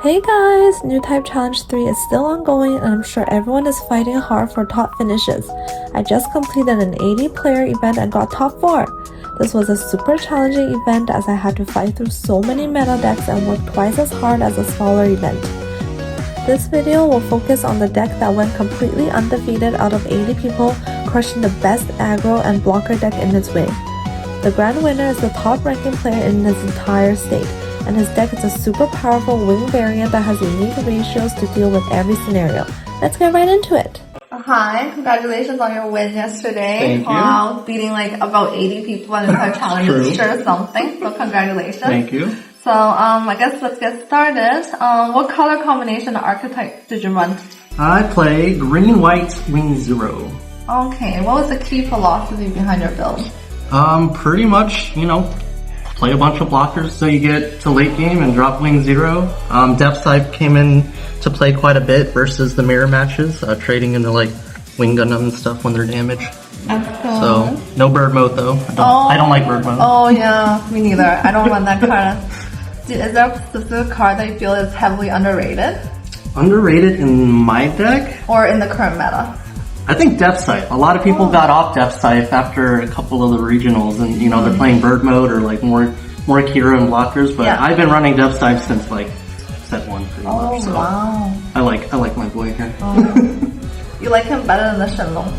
Hey guys! Newtype Challenge 3 is still ongoing and I'm sure everyone is fighting hard for top finishes. I just completed an 80-player event and got top 4. This was a super challenging event as I had to fight through so many meta decks and work twice as hard as a smaller event. This video will focus on the deck that went completely undefeated out of 80 people, crushing the best aggro and blocker deck in its way. The grand winner is the top ranking player in his entire state, and his deck is a super powerful wing variant that has unique ratios to deal with every scenario. Let's get right into it! Hi, congratulations on your win yesterday. Thank you. Wow, beating like about 80 people on the challenge is sure something, so congratulations. Thank you. So, I guess let's get started. What color combination archetype did you run? I play green, white, wing 0. Okay, what was the key philosophy behind your build? Pretty much, play a bunch of blockers so you get to late game and drop wing 0. Depth type came in to play quite a bit versus the mirror matches, trading into like wing Gundam and stuff when they're damaged. So, no bird mode though. I don't like bird mode. Oh yeah, me neither. I don't run that card. Is there a specific card that you feel is heavily underrated? Underrated in my deck? Or in the current meta? I think Depth Sight. A lot of people got off Depth Sight after a couple of the regionals and, they're playing bird mode or like more Akira and blockers, but I've been running Depth Sight since like set 1 pretty much. So wow. I like my boy here. You like him better than the Shenlong?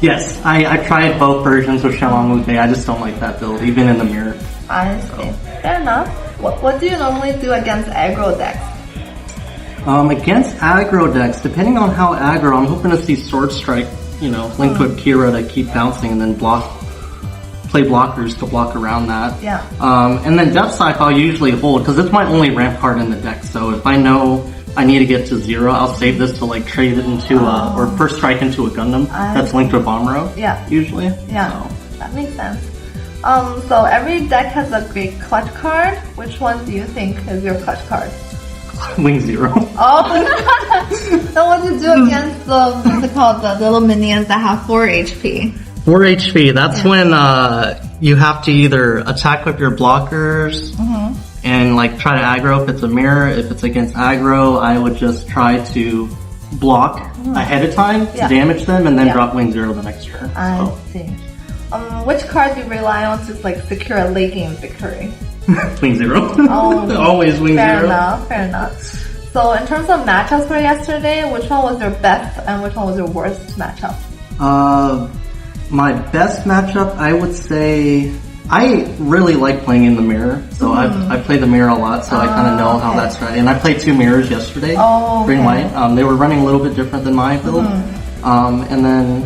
Yes, I tried both versions of Shenlong Wu Tei. I just don't like that build, even in the mirror. I see. Fair enough. What do you normally do against aggro decks? Against aggro decks, depending on how aggro, I'm hoping to see Sword Strike, linked with Kira to keep bouncing and then play blockers to block around that. Yeah. And then Depth Sight I'll usually hold, because it's my only ramp card in the deck, so if I know I need to get to 0, I'll save this to like trade it into, or first strike into a Gundam that's linked with Bombero. Yeah. Usually. Yeah, so. That makes sense. So every deck has a great clutch card. Which one do you think is your clutch card? Wing 0. Oh, so what do you do against the, what's it called, the little minions that have 4 HP? 4 HP, that's when you have to either attack with your blockers and like try to aggro if it's a mirror. If it's against aggro, I would just try to block ahead of time to damage them and then drop Wing 0 the next turn. I see. Which card do you rely on to like secure a late game victory? Wing 0. Oh, always Wing 0. Fair enough. So in terms of matchups for yesterday, which one was your best and which one was your worst matchup? My best matchup, I would say, I really like playing in the mirror. So I play the mirror a lot, so I kind of know how that's right. And I played 2 mirrors yesterday, green white. They were running a little bit different than my build. And then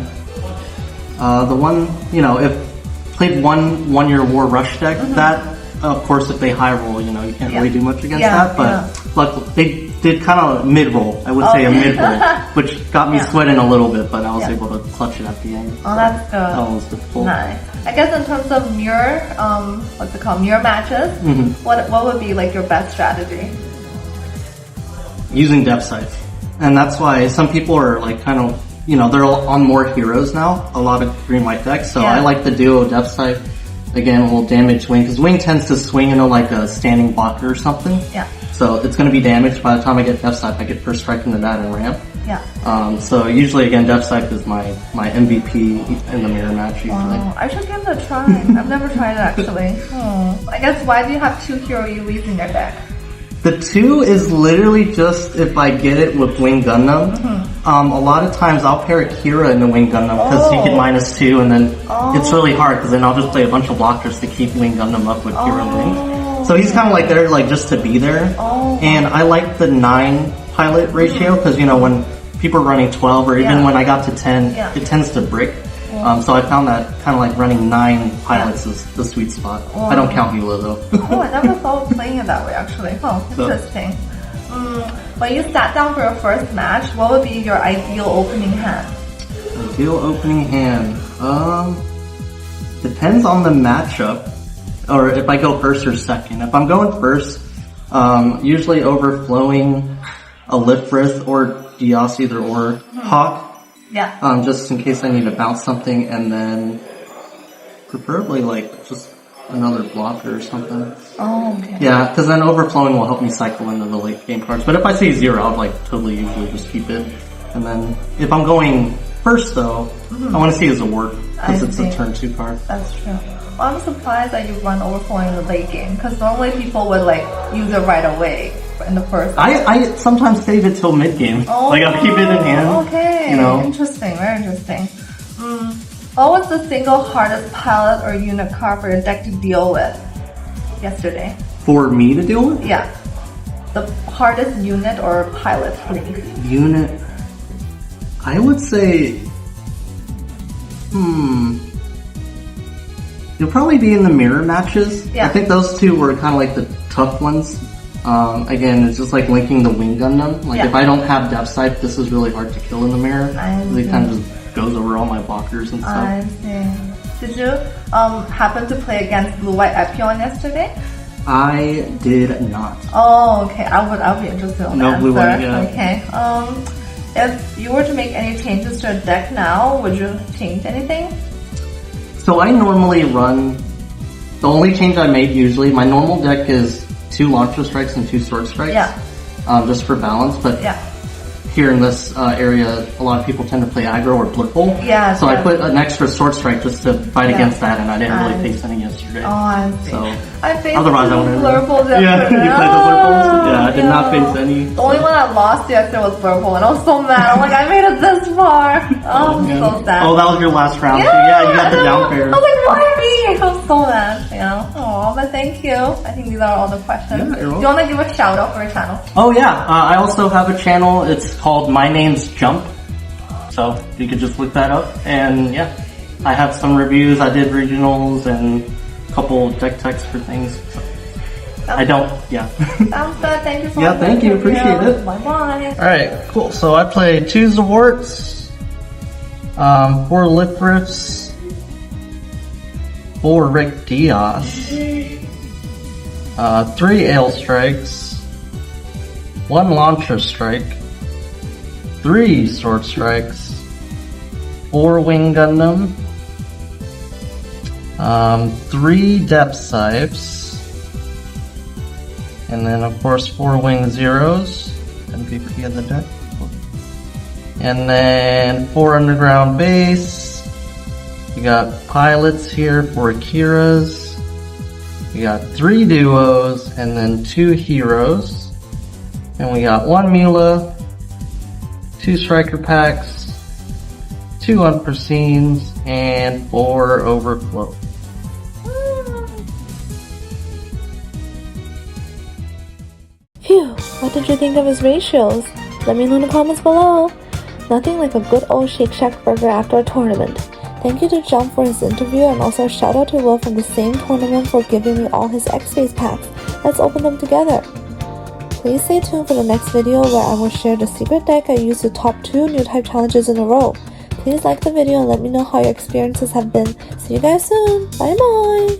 the one, if played one year war rush deck, that. Of course, if they high roll, you can't really do much against that. But luckily, they did kind of mid roll. I would say a mid roll, which got me sweating a lot, but I was able to clutch it at the end. Oh, that's good. That was difficult. Nice. I guess in terms of mirror, mirror matches, what would be like your best strategy? Using Depth Sight, and that's why some people are like kind of they're on more heroes now. A lot of green white decks, so I like the duo Depth Sight. Again, will damage Wing, because Wing tends to swing into like a standing blocker or something. Yeah. So it's going to be damaged by the time I get Depth Sight. I get first strike into that and ramp. Yeah. So usually, again, Depth Sight is my MVP in the mirror match usually. Wow. I should give it a try. I've never tried it actually. I guess why do you have 2 hero UEs in your deck? The 2 is literally just if I get it with Wing Gundam. A lot of times I'll pair Kira in the Wing Gundam because you get -2 and then it's really hard because then I'll just play a bunch of blockers to keep Wing Gundam up with Kira and Wing. So he's kind of like there like just to be there. And I like the 9 pilot ratio because when people are running 12 or even when I got to 10, it tends to brick. So I found that kind of like running 9 pilots is the sweet spot. I don't count Eula though. Oh, I never thought of playing it that way actually. Oh, interesting. When you sat down for your first match, what would be your ideal opening hand? Ideal opening hand? Depends on the matchup, or if I go first or second. If I'm going first, usually overflowing a Lifrith or Dios, either or Hawk. Yeah. Just in case I need to bounce something, and then preferably like just another blocker or something. Oh, okay. Yeah, because then overflowing will help me cycle into the late game cards. But if I see 0, I'll like totally usually just keep it. And then if I'm going first though, I want to see as a work because it's a turn 2 card. That's true. Well, I'm surprised that you run overflowing in the late game because normally people would like use it right away in the first. I sometimes save it till mid game. Oh, like I'll keep it in hand. Okay. You know. Interesting. Very interesting. What was the single hardest pilot or unit card for your deck to deal with yesterday? For me to deal with? Yeah. The hardest unit or pilot, please. Unit. I would say. You'll probably be in the mirror matches. Yeah. I think those two were kind of like the tough ones. Again, it's just like linking the wing Gundam. Like if I don't have depth sight, this is really hard to kill in the mirror. It kind of just goes over all my blockers and stuff. I see. Did you happen to play against Blue-White Epion yesterday? I did not. Oh, okay. I would be interested in no answer. Blue-White, yeah. Okay. If you were to make any changes to a deck now, would you change anything? So I normally run, the only change I made usually, my normal deck is 2 launcher strikes and 2 sword strikes. Yeah. Just for balance, but here in this area, a lot of people tend to play aggro or blurple. Yeah. So I put an extra sword strike just to fight against that, and I didn't really face any yesterday. Oh, I see. So I faced otherwise I wouldn't. blurples yesterday. Yeah, you played the blurples? Yeah, I did not face any. The only one I lost yesterday was blurple, and I was so mad. I'm like, I made it this far. Oh, I'm so sad. Oh, that was your last round too. Yeah, you got the down pair. I was like, why me? I was so mad. You know. Oh, but thank you. I think these are all the questions. Yeah, do you want to give a shout out for your channel? Oh yeah, I also have a channel. It's called My Name's Jump. So you could just look that up. And yeah, I have some reviews. I did regionals and a couple deck techs for things. So I don't, Sounds good. Thank you so much. Yeah, thank you. Appreciate it. Bye bye. Alright, cool. So I played 2 Zawarts, 4 Lifrifts, 4 Rick Diaz, 3 Ale Strikes, 1 Launcher Strike, 3 Sword Strikes, 4 Wing Gundam, 3 Depth Sipes, and then of course 4 Wing Zeros, MVP of the deck, and then 4 Underground Base. You got pilots here, 4 Akiras, you got 3 duos, and then 2 heroes, and we got 1 Mula, 2 striker packs, 2 unforeseens, and 4 overflow. Phew, what did you think of his ratios? Let me know in the comments below. Nothing like a good old Shake Shack burger after a tournament. Thank you to Jump for his interview, and also a shout out to Will from the same tournament for giving me all his X-Phase packs. Let's open them together. Please stay tuned for the next video where I will share the secret deck I used to top 2 Newtype challenges in a row. Please like the video and let me know how your experiences have been. See you guys soon. Bye bye.